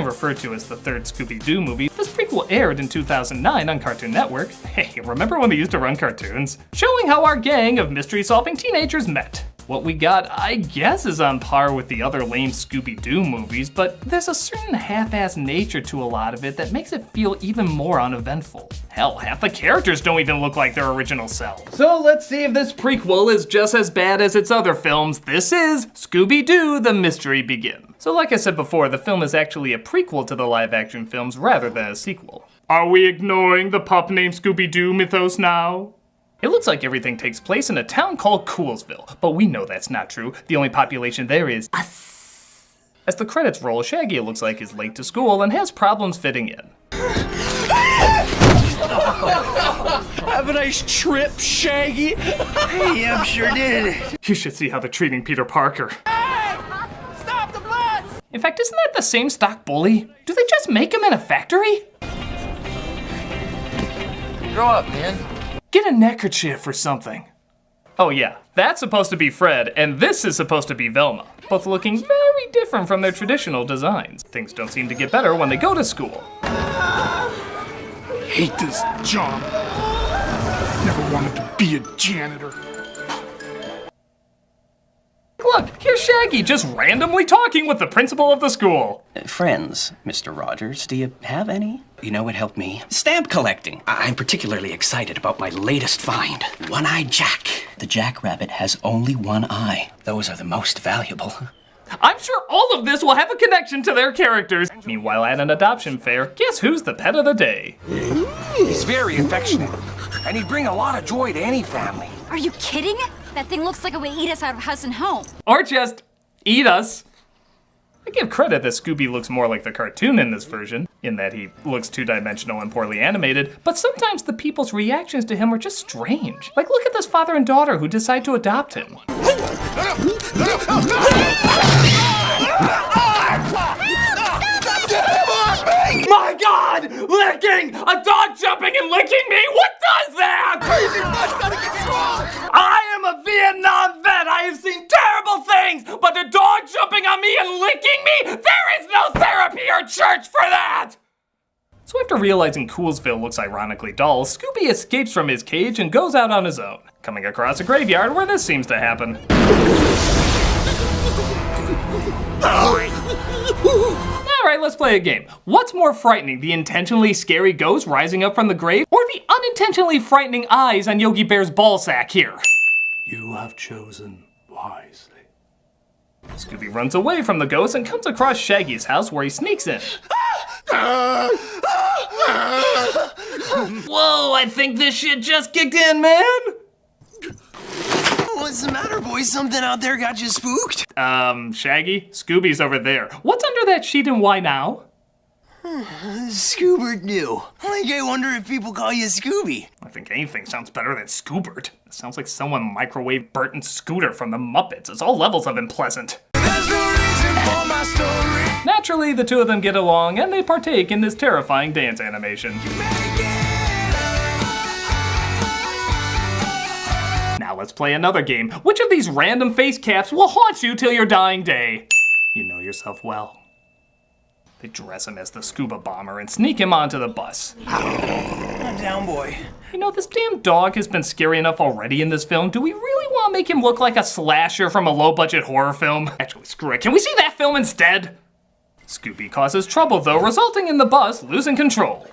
often referred to as the third Scooby-Doo movie, this prequel aired in 2009 on Cartoon Network. Hey, remember when they used to run cartoons? Showing how our gang of mystery-solving teenagers met. What we got, I guess, is on par with the other lame Scooby-Doo movies, but there's a certain half-assed nature to a lot of it that makes it feel even more uneventful. Hell, half the characters don't even look like their original selves. So let's see if this prequel is just as bad as its other films. This is Scooby-Doo, The Mystery Begins. So like I said before, the film is actually a prequel to the live-action films rather than a sequel. Are we ignoring the pup named Scooby-Doo mythos now? It looks like everything takes place in a town called Coolsville, but we know that's not true. The only population there is us. As the credits roll, Shaggy, it looks like, is late to school and has problems fitting in. Have a nice trip, Shaggy. Hey, I'm sure did. You should see how they're treating Peter Parker. Hey! Stop the bus! In fact, isn't that the same stock bully? Do they just make him in a factory? Grow up, man. Get a neckerchief or something. Oh yeah, that's supposed to be Fred, and this is supposed to be Velma, both looking very different from their traditional designs. Things don't seem to get better when they go to school. Hate this job. Never wanted to be a janitor. Look, here's Shaggy just randomly talking with the principal of the school. Friends, Mr. Rogers, do you have any? You know what helped me? Stamp collecting. I'm particularly excited about my latest find. One-eyed Jack. The jackrabbit has only one eye. Those are the most valuable. I'm sure all of this will have a connection to their characters. Meanwhile, at an adoption fair, guess who's the pet of the day? He's very affectionate, and he'd bring a lot of joy to any family. Are you kidding? That thing looks like it would eat us out of house and home. Or just eat us. I give credit that Scooby looks more like the cartoon in this version, in that he looks two-dimensional and poorly animated, but sometimes the people's reactions to him are just strange. Like, look at this father and daughter who decide to adopt him. My God! Licking! A dog jumping and licking me? What does that? Crazy nuts, gotta get strong! I am a Vietnam vet. I have seen terrible things, but the dog jumping on me and licking me? There is no therapy or church for that! So after realizing Coolsville looks ironically dull, Scooby escapes from his cage and goes out on his own, coming across a graveyard where this seems to happen. Alright, let's play a game. What's more frightening, the intentionally scary ghost rising up from the grave, or the unintentionally frightening eyes on Yogi Bear's ballsack here? You have chosen wisely. Scooby runs away from the ghost and comes across Shaggy's house where he sneaks in. Whoa, I think this shit just kicked in, man! What's the matter, boys? Something out there got you spooked? Shaggy? Scooby's over there. What's under that sheet and why now? Scooby-doo. Like, I wonder if people call you Scooby. I think anything sounds better than Scoobert. It sounds like someone microwaved Bert and Scooter from the Muppets. It's all levels of unpleasant. There's no reason for my story. Naturally, the two of them get along and they partake in this terrifying dance animation. Now let's play another game. Which of these random face caps will haunt you till your dying day? You know yourself well. They dress him as the scuba bomber and sneak him onto the bus. I'm down, boy. You know, this damn dog has been scary enough already in this film. Do we really want to make him look like a slasher from a low-budget horror film? Actually, screw it. Can we see that film instead? Scooby causes trouble, though, resulting in the bus losing control.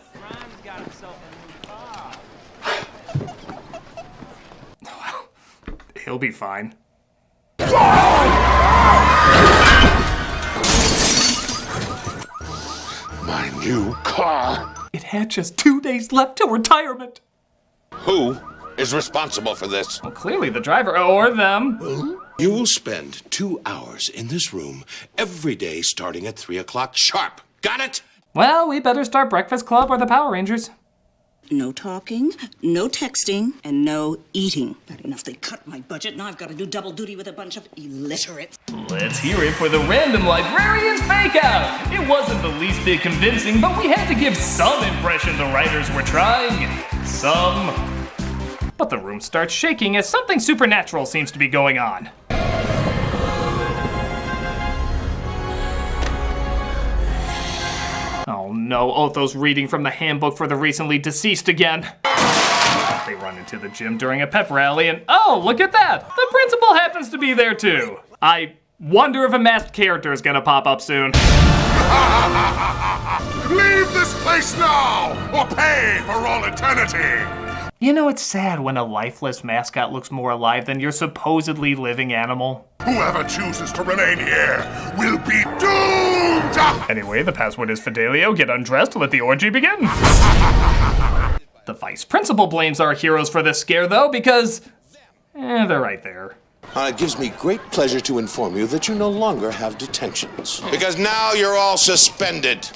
He'll be fine. My new car. It had just 2 days left till retirement. Who is responsible for this? Well, clearly the driver, or them. You will spend 2 hours in this room every day starting at 3 o'clock sharp. Got it? Well, we better start Breakfast Club or the Power Rangers. No talking, no texting, and no eating. Not enough they cut my budget, now I've got to do double duty with a bunch of illiterates. Let's hear it for the Random Librarian's Fake Out! It wasn't the least bit convincing, but we had to give some impression the writers were trying. Some. But the room starts shaking as something supernatural seems to be going on. no, Otho's reading from the handbook for the recently deceased again. They run into the gym during a pep rally and oh, look at that! The principal happens to be there too. I wonder if a masked character is gonna pop up soon. Leave this place now, or pay for all eternity! You know, it's sad when a lifeless mascot looks more alive than your supposedly living animal. Whoever chooses to remain here will be doomed! Anyway, the password is Fidelio. Get undressed, let the orgy begin. The vice principal blames our heroes for this scare though, because they're right there. It gives me great pleasure to inform you that you no longer have detentions. Because now you're all suspended.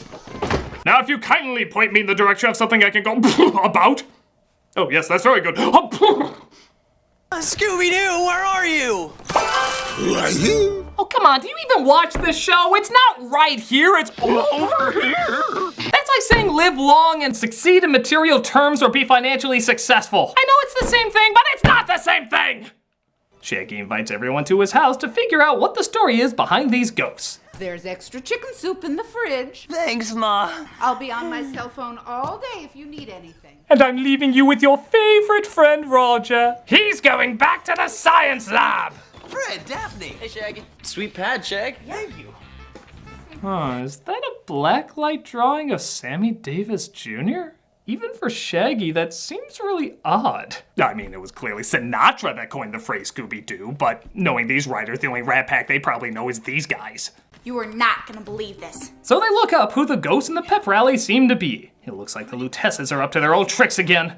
Now if you kindly point me in the direction of something I can go about. Oh yes, that's very good. Scooby-Doo, where are you? Right here. Oh come on, do you even watch this show? It's not right here, it's over here. That's like saying live long and succeed in material terms or be financially successful. I know it's the same thing, but it's not the same thing! Shaggy invites everyone to his house to figure out what the story is behind these ghosts. There's extra chicken soup in the fridge. Thanks, Ma. I'll be on my cell phone all day if you need anything. And I'm leaving you with your favorite friend, Roger. He's going back to the science lab! Fred, Daphne. Hey, Shaggy. Sweet pad, Shag. Thank you. Is that a blacklight drawing of Sammy Davis Jr.? Even for Shaggy, that seems really odd. I mean, it was clearly Sinatra that coined the phrase Scooby-Doo, but knowing these writers, the only Rat Pack they probably know is these guys. You are not gonna believe this. So they look up who the ghosts in the pep rally seem to be. It looks like the Lutesses are up to their old tricks again.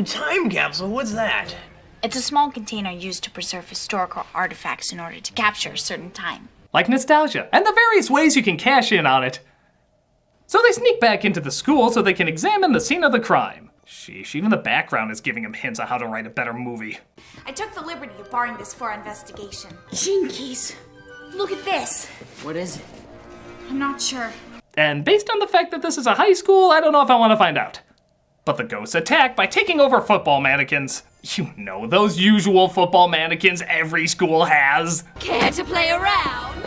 Time capsule, what's that? It's a small container used to preserve historical artifacts in order to capture a certain time. Like nostalgia, and the various ways you can cash in on it. So they sneak back into the school so they can examine the scene of the crime. Sheesh, even the background is giving them hints on how to write a better movie. I took the liberty of borrowing this for our investigation. Jinkies. Look at this. What is it? I'm not sure. And based on the fact that this is a high school, I don't know if I want to find out. But the ghosts attack by taking over football mannequins. You know, those usual football mannequins every school has. Care to play around?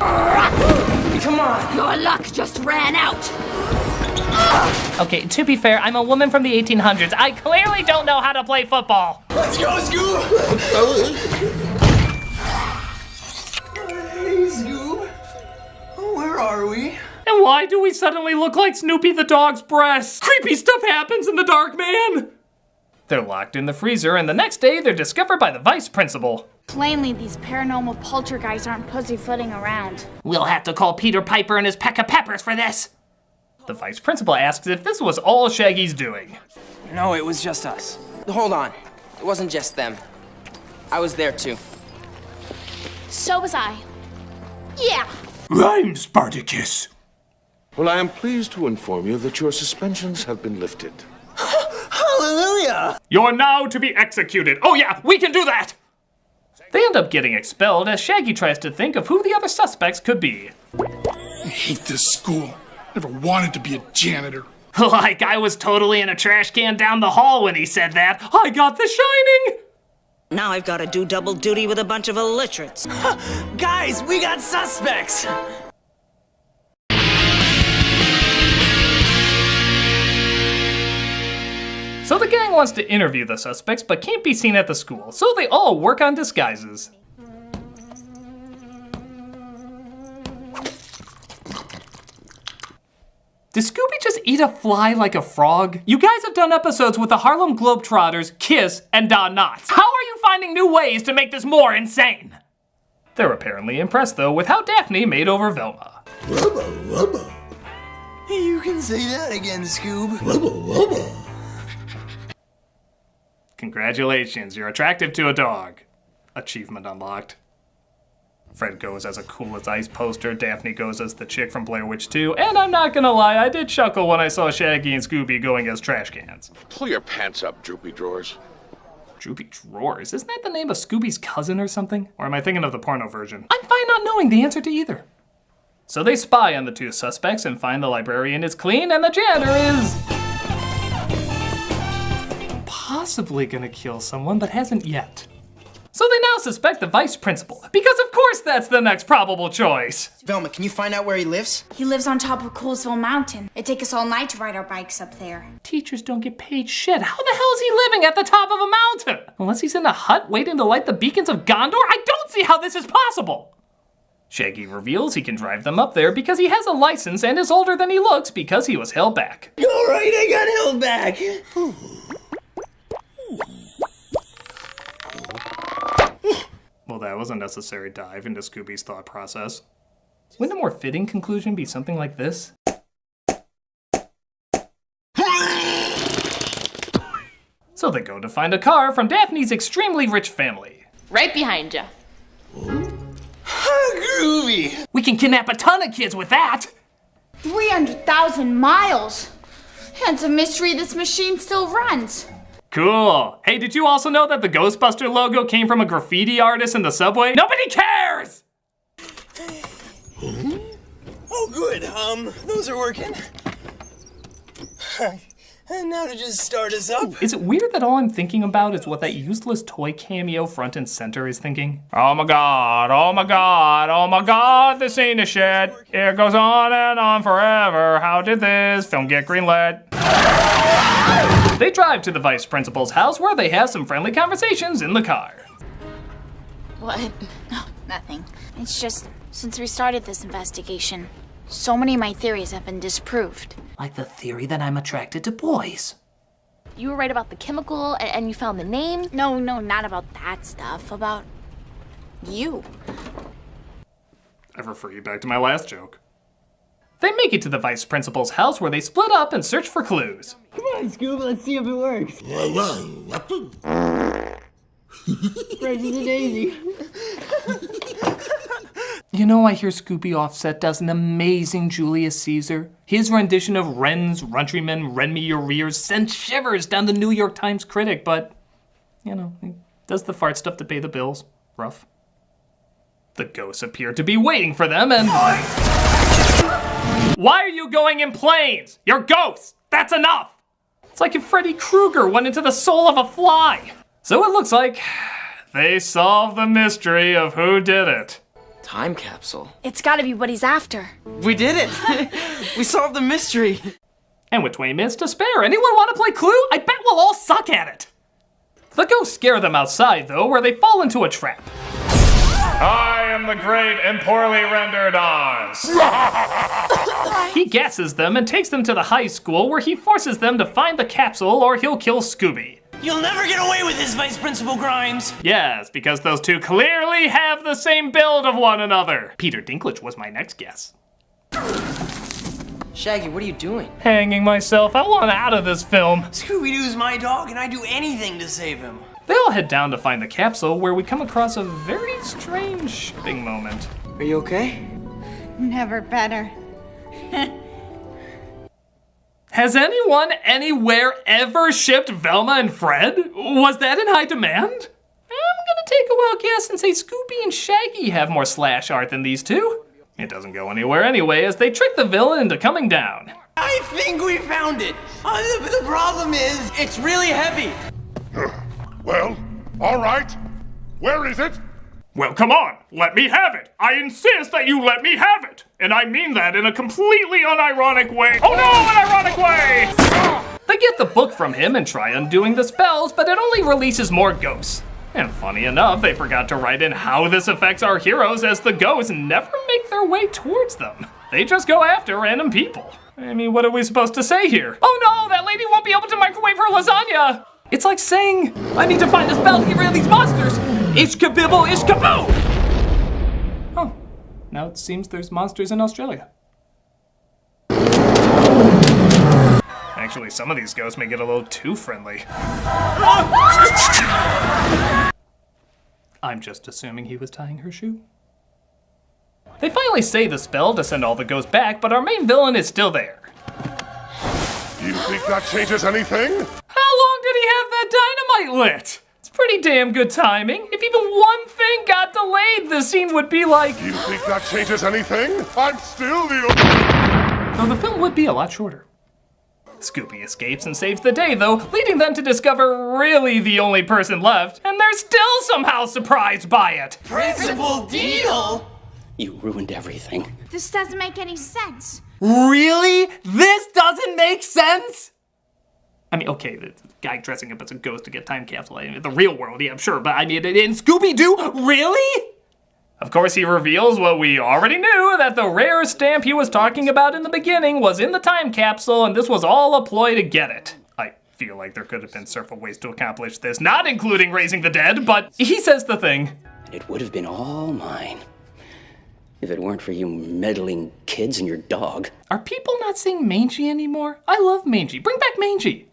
Come on. Your luck just ran out. Okay, to be fair, I'm a woman from the 1800s. I clearly don't know how to play football. Let's go, Scoob! Hey, Scoob. Where are we? And why do we suddenly look like Snoopy the dog's breast? Creepy stuff happens in the dark, man! They're locked in the freezer, and the next day they're discovered by the vice principal. Plainly, these paranormal poltergeists aren't pussyfooting around. We'll have to call Peter Piper and his peck of peppers for this. The vice principal asks if this was all Shaggy's doing. No, it was just us. Hold on. It wasn't just them. I was there too. So was I. Yeah. I'm Spartacus. Well, I am pleased to inform you that your suspensions have been lifted. Hallelujah! You're now to be executed. Oh yeah, we can do that! They end up getting expelled as Shaggy tries to think of who the other suspects could be. I hate this school. Never wanted to be a janitor. Like I was totally in a trash can down the hall when he said that. I got The Shining! Now I've got to do double duty with a bunch of illiterates. Guys, we got suspects! So the gang wants to interview the suspects, but can't be seen at the school, so they all work on disguises. Did Scooby just eat a fly like a frog? You guys have done episodes with the Harlem Globetrotters, Kiss, and Don Knotts. How are you finding new ways to make this more insane? They're apparently impressed, though, with how Daphne made over Velma. Rubba, rubba. You can say that again, Scoob. Rubba, rubba. Congratulations, you're attractive to a dog. Achievement unlocked. Fred goes as a Cool as Ice poster, Daphne goes as the chick from Blair Witch 2, and I'm not gonna lie, I did chuckle when I saw Shaggy and Scooby going as trash cans. Pull your pants up, droopy drawers. Droopy Drawers? Isn't that the name of Scooby's cousin or something? Or am I thinking of the porno version? I'm fine not knowing the answer to either. So they spy on the two suspects and find the librarian is clean and the janitor is possibly gonna kill someone, but hasn't yet. So they now suspect the vice principal, because of course that's the next probable choice. Velma, can you find out where he lives? He lives on top of Coolsville Mountain. It'd take us all night to ride our bikes up there. Teachers don't get paid shit. How the hell is he living at the top of a mountain? Unless he's in a hut waiting to light the beacons of Gondor, I don't see how this is possible. Shaggy reveals he can drive them up there because he has a license and is older than he looks because he was held back. All right, I got held back. Well, that was a necessary dive into Scooby's thought process. Wouldn't a more fitting conclusion be something like this? So they go to find a car from Daphne's extremely rich family. Right behind you. Groovy. We can kidnap a ton of kids with that! 300,000 miles! It's a mystery this machine still runs. Cool. Hey, did you also know that the Ghostbuster logo came from a graffiti artist in the subway? Nobody cares! Oh, good. Those are working. And now to just start us up. Is it weird that all I'm thinking about is what that useless toy cameo front and center is thinking? Oh my god, oh my god, oh my god, this ain't a shit. It goes on and on forever. How did this film get greenlit? They drive to the vice principal's house where they have some friendly conversations in the car. What? Oh, nothing. It's just, since we started this investigation, so many of my theories have been disproved. Like the theory that I'm attracted to boys. You were right about the chemical, and you found the name? No, not about that stuff. About you. I refer you back to my last joke. They make it to the vice principal's house where they split up and search for clues. Come on, Scoob, let's see if it works. Precious a daisy. You know, I hear Scooby Offset does an amazing Julius Caesar. His rendition of Ren's Runtryman, Rend Me Your Rears sends shivers down the New York Times Critic, but, you know, he does the fart stuff to pay the bills. Rough. The ghosts appear to be waiting for them and... Why are you going in planes? You're ghosts! That's enough! It's like if Freddy Krueger went into the soul of a fly. So it looks like they solved the mystery of who did it. Time capsule. It's gotta be what he's after. We did it! We solved the mystery! And with 20 minutes to spare, anyone want to play Clue? I bet we'll all suck at it. The ghosts scare them outside, though, where they fall into a trap. I am the great and poorly rendered Oz. He gasses them and takes them to the high school where he forces them to find the capsule or he'll kill Scooby. You'll never get away with this, Vice Principal Grimes. Yes, because those two clearly have the same build of one another. Peter Dinklage was my next guess. Shaggy, what are you doing? Hanging myself. I want out of this film. Scooby-Doo's my dog, and I'd do anything to save him. They all head down to find the capsule where we come across a very strange shipping moment. Are you okay? Never better. Has anyone anywhere ever shipped Velma and Fred? Was that in high demand? I'm gonna take a wild guess and say Scooby and Shaggy have more slash art than these two. It doesn't go anywhere anyway as they trick the villain into coming down. I think we found it. The problem is, it's really heavy. Well, all right. Where is it? Well, come on, let me have it. I insist that you let me have it. And I mean that in a completely unironic way. Oh no, an ironic way! They get the book from him and try undoing the spells, but it only releases more ghosts. And funny enough, they forgot to write in how this affects our heroes as the ghosts never make their way towards them. They just go after random people. I mean, what are we supposed to say here? Oh no, that lady won't be able to microwave her lasagna! It's like saying, I need to find a spell to get rid of these monsters! Ish-kabibble, ish-kaboo! Oh, now it seems there's monsters in Australia. Actually, some of these ghosts may get a little too friendly. I'm just assuming he was tying her shoe. They finally say the spell to send all the ghosts back, but our main villain is still there. You think that changes anything? How long did he have that dynamite lit? It's pretty damn good timing. If even one thing got delayed, the scene would be like... You think that changes anything? I'm still the... Though the film would be a lot shorter. Scooby escapes and saves the day though, leading them to discover really the only person left, and they're still somehow surprised by it. Principal Deal? You ruined everything. This doesn't make any sense. Really? This doesn't make sense? I mean, okay, the guy dressing up as a ghost to get time capsule, I mean, the real world, yeah, I'm sure, but I mean, in Scooby-Doo, really? Of course, he reveals what we already knew, that the rare stamp he was talking about in the beginning was in the time capsule, and this was all a ploy to get it. I feel like there could have been several ways to accomplish this, not including raising the dead, but he says the thing. It would have been all mine if it weren't for you meddling kids and your dog. Are people not saying Mangy anymore? I love Mangy. Bring back Mangy.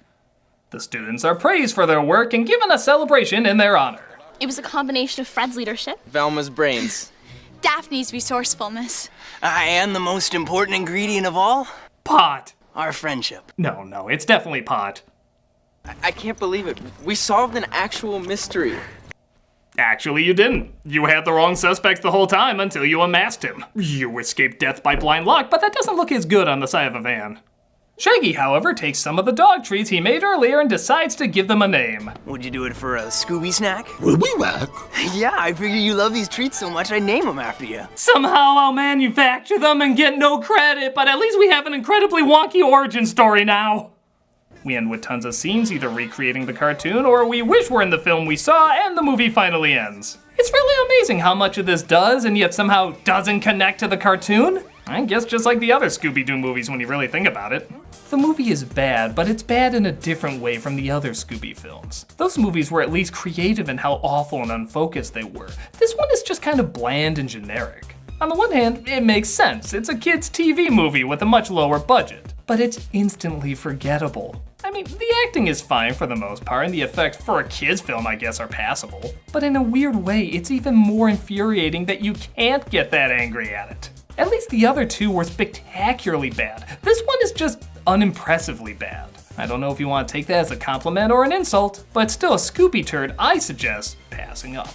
The students are praised for their work and given a celebration in their honor. It was a combination of Fred's leadership, Velma's brains, Daphne's resourcefulness. And the most important ingredient of all? Pot. Our friendship. No, it's definitely pot. I can't believe it. We solved an actual mystery. Actually, you didn't. You had the wrong suspects the whole time until you unmasked him. You escaped death by blind lock, but that doesn't look as good on the side of a van. Shaggy, however, takes some of the dog treats he made earlier and decides to give them a name. Would you do it for a Scooby snack? Will we back? Yeah, I figure you love these treats so much I'd name them after you. Somehow I'll manufacture them and get no credit, but at least we have an incredibly wonky origin story now. We end with tons of scenes either recreating the cartoon or we wish we're in the film we saw and the movie finally ends. It's really amazing how much of this does and yet somehow doesn't connect to the cartoon. I guess just like the other Scooby-Doo movies when you really think about it. The movie is bad, but it's bad in a different way from the other Scooby films. Those movies were at least creative in how awful and unfocused they were. This one is just kind of bland and generic. On the one hand, it makes sense. It's a kid's TV movie with a much lower budget, but it's instantly forgettable. I mean, the acting is fine for the most part, and the effects for a kid's film, I guess, are passable. But in a weird way, it's even more infuriating that you can't get that angry at it. At least the other two were spectacularly bad. This one is just unimpressively bad. I don't know if you want to take that as a compliment or an insult, but still a Scooby turd I suggest passing up.